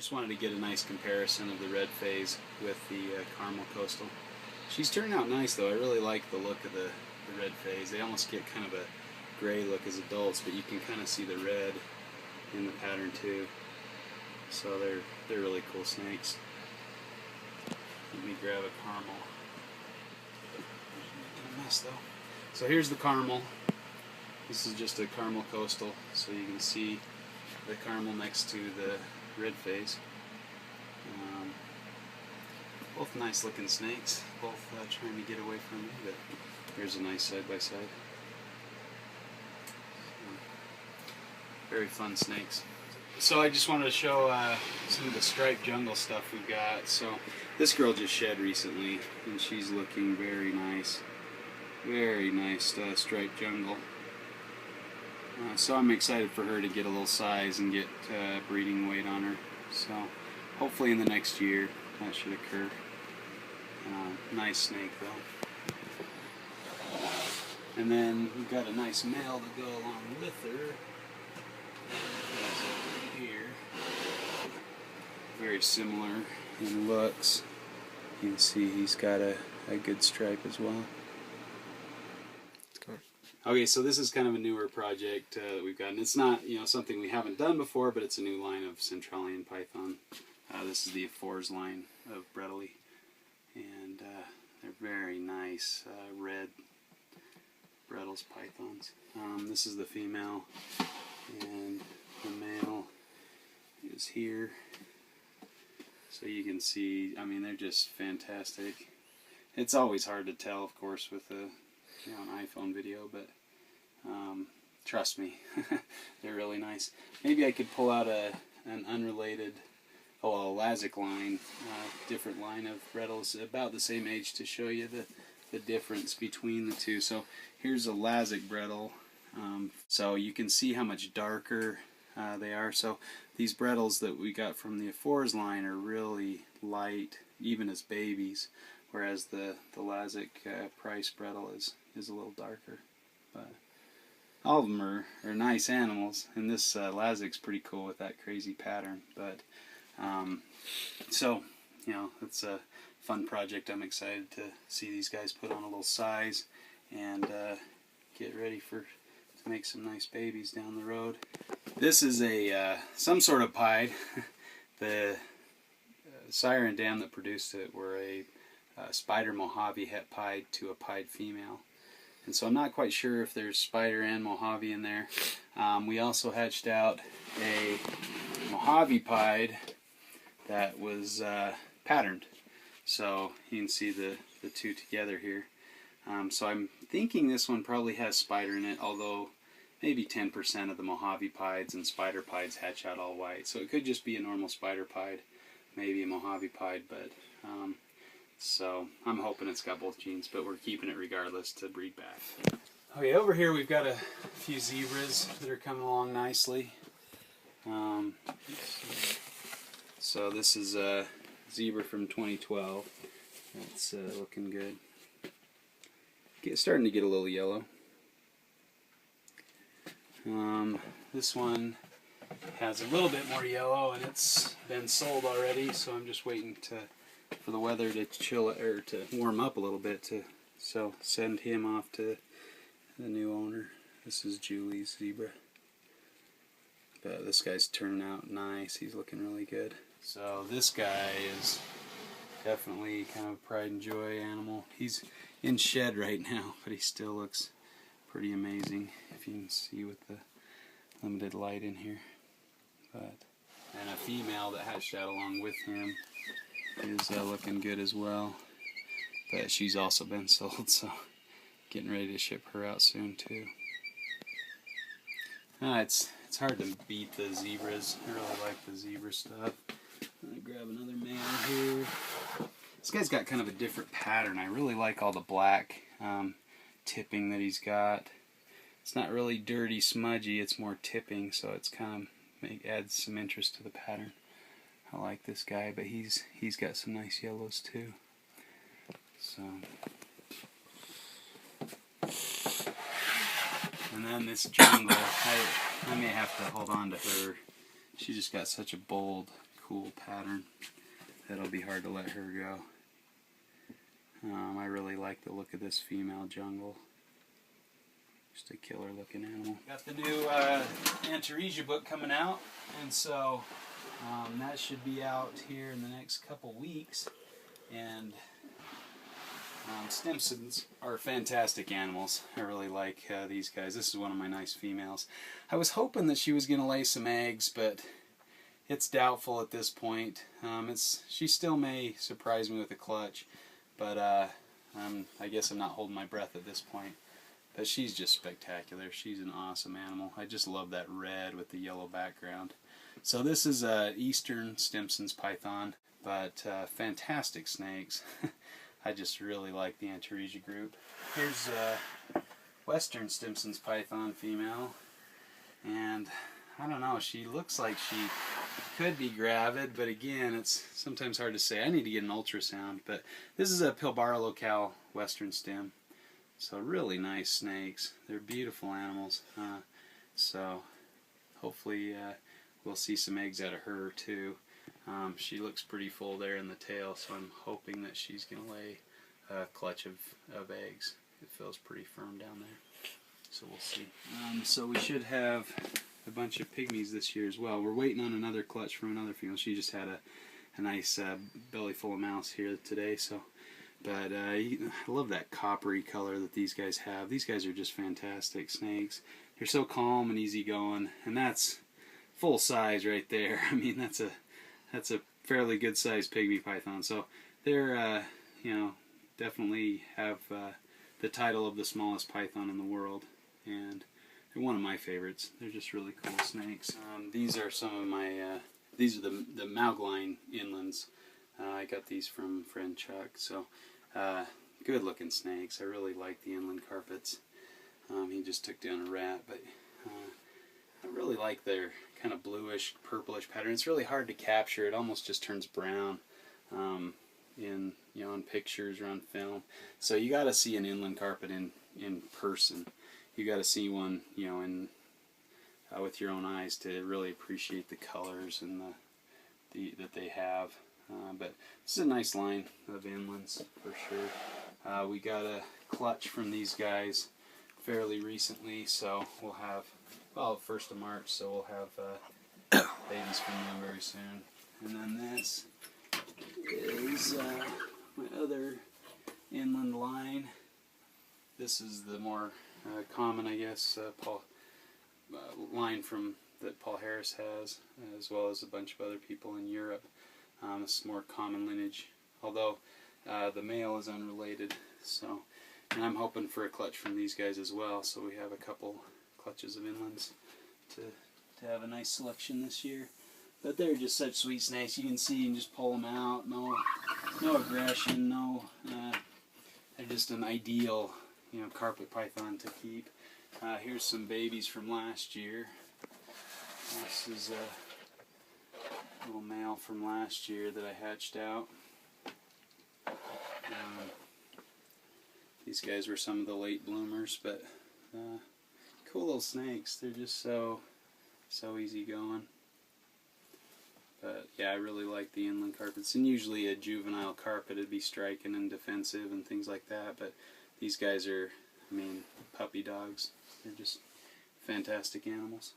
Just wanted to get a nice comparison of the red phase with the caramel coastal. She's turning out nice though. I really like the look of the red phase. They almost get kind of a gray look as adults, but you can kind of see the red in the pattern too. So they're really cool snakes. Let me grab a caramel. A mess though. So here's the caramel. This is just a caramel coastal, so you can see the caramel next to the red phase. Both nice looking snakes, both trying to get away from me, but here's a nice side by side. Very fun snakes. So I just wanted to show some of the striped jungle stuff we've got. So this girl just shed recently, and she's looking very nice. Very nice striped jungle. So I'm excited for her to get a little size and get breeding weight on her. So hopefully in the next year that should occur. Nice snake though. And then we've got a nice male to go along with her. Here. Very similar in looks. You can see he's got a good stripe as well. Okay, so this is kind of a newer project that we've got, and it's not something we haven't done before, but it's a new line of Centralian python. This is the AAR's line of Bredli, and they're very nice red Bredl's pythons. This is the female, and the male is here. So you can see, I mean, they're just fantastic. It's always hard to tell, of course, with an iPhone video, but trust me, they're really nice. Maybe I could pull out an unrelated, a Lazic line, different line of Bredls about the same age to show you the difference between the two. So here's a Lazic Bredl. So you can see how much darker they are. So these Bredls that we got from the AAR's line are really light, even as babies, whereas the Lazic Price Bredl is a little darker. But all of them are nice animals, and this Lazic's pretty cool with that crazy pattern. But so it's a fun project. I'm excited to see these guys put on a little size and get ready to make some nice babies down the road. This is a some sort of pied. The sire and dam that produced it were a spider Mojave het pied to a pied female. And so I'm not quite sure if there's spider and Mojave in there. We also hatched out a Mojave pied that was patterned. So you can see the two together here. So I'm thinking this one probably has spider in it, although maybe 10% of the Mojave pieds and spider pieds hatch out all white. So it could just be a normal spider pied, maybe a Mojave pied, but so I'm hoping it's got both genes, but we're keeping it regardless to breed back. Okay, over here we've got a few zebras that are coming along nicely. So this is a zebra from 2012. That's looking good. Starting to get a little yellow. This one has a little bit more yellow, and it's been sold already, so I'm just waiting for the weather to chill or to warm up a little bit to send him off to the new owner. This is Julie's zebra. But this guy's turning out nice. He's looking really good. So this guy is definitely kind of a pride and joy animal. He's in shed right now, but he still looks pretty amazing, if you can see with the limited light in here. And a female that hatched out along with him is looking good as well. But she's also been sold, so getting ready to ship her out soon too. It's hard to beat the zebras. I really like the zebra stuff. I'm going to grab another male here. This guy's got kind of a different pattern. I really like all the black tipping that he's got. It's not really dirty, smudgy, it's more tipping, so it's kind of adds some interest to the pattern. I like this guy, but he's got some nice yellows too. So, and then this jungle, I may have to hold on to her. She just got such a bold, cool pattern that'll be hard to let her go. I really like the look of this female jungle. Just a killer looking animal. Got the new Antaresia book coming out, and so that should be out here in the next couple weeks. And Stimsons are fantastic animals. I really like these guys. This is one of my nice females. I was hoping that she was going to lay some eggs, but it's doubtful at this point. She still may surprise me with a clutch, but I guess I'm not holding my breath at this point. But she's just spectacular. She's an awesome animal. I just love that red with the yellow background. So this is Eastern Stimson's python, but fantastic snakes. I just really like the Antaresia group. Here's Western Stimson's python female, and I don't know, she looks like she could be gravid, but again, it's sometimes hard to say. I need to get an ultrasound, but this is a Pilbara locale Western Stim. So really nice snakes. They're beautiful animals. So hopefully we'll see some eggs out of her too. She looks pretty full there in the tail, so I'm hoping that she's going to lay a clutch of eggs. It feels pretty firm down there. So we'll see. So we should have a bunch of pygmies this year as well. We're waiting on another clutch from another female. She just had a nice belly full of mouse here today. But I love that coppery color that these guys have. These guys are just fantastic snakes. They're so calm and easygoing, and that's full size right there. I mean, that's a fairly good sized pygmy python. So they're definitely have the title of the smallest python in the world, and they're one of my favorites. They're just really cool snakes. These are some of my these are the Malgline inlands. I got these from friend Chuck. So good looking snakes. I really like the inland carpets. He just took down a rat, but I really like their kind of bluish, purplish pattern. It's really hard to capture. It almost just turns brown in pictures or on film. So you got to see an inland carpet in person. You got to see one with your own eyes to really appreciate the colors and that they have. But this is a nice line of inlands for sure. We got a clutch from these guys fairly recently, so we'll have, well, 1st of March, so we'll have babies from them very soon. And then this is my other inland line. This is the more common, I guess, line that Paul Harris has, as well as a bunch of other people in Europe. This is more common lineage, although the male is unrelated. So, and I'm hoping for a clutch from these guys as well. So we have a couple clutches of inlands to have a nice selection this year. But they're just such sweet snakes. You can see you can just pull them out. No aggression. They're just an ideal, carpet python to keep. Here's some babies from last year. This is a little male from last year that I hatched out. These guys were some of the late bloomers, but cool little snakes. They're just so easy going. But yeah, I really like the inland carpets. And usually a juvenile carpet would be striking and defensive and things like that. But these guys are, puppy dogs. They're just fantastic animals.